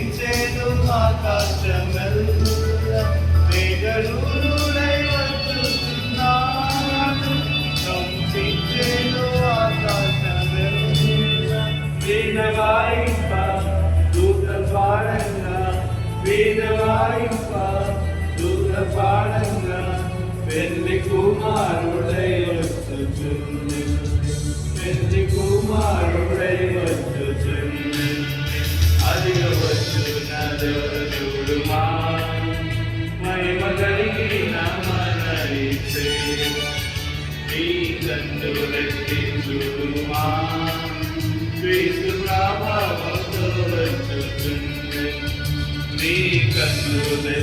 కంపించేను ఆకాశమెల్ల మేఘరూఢై వచ్చుచున్నాడు కంపించేను ఆకాశమెల్ల వీణ వాయింప దూత పాడంగా వీణ వాయింప దూత పాడంగా పెళ్లి కుమారుడై వచ్చుచుంది పెళ్లి కుమారుడై వచ్చుచుంది అదిగ వచ్చునదెవరు చూడుమా మహిమ కలిగిన మనరిసే నీ కన్నులెత్తి చూడుమా క్రీస్తు ప్రభావంతో వచ్చుచుంది నీ కన్నులెత్తి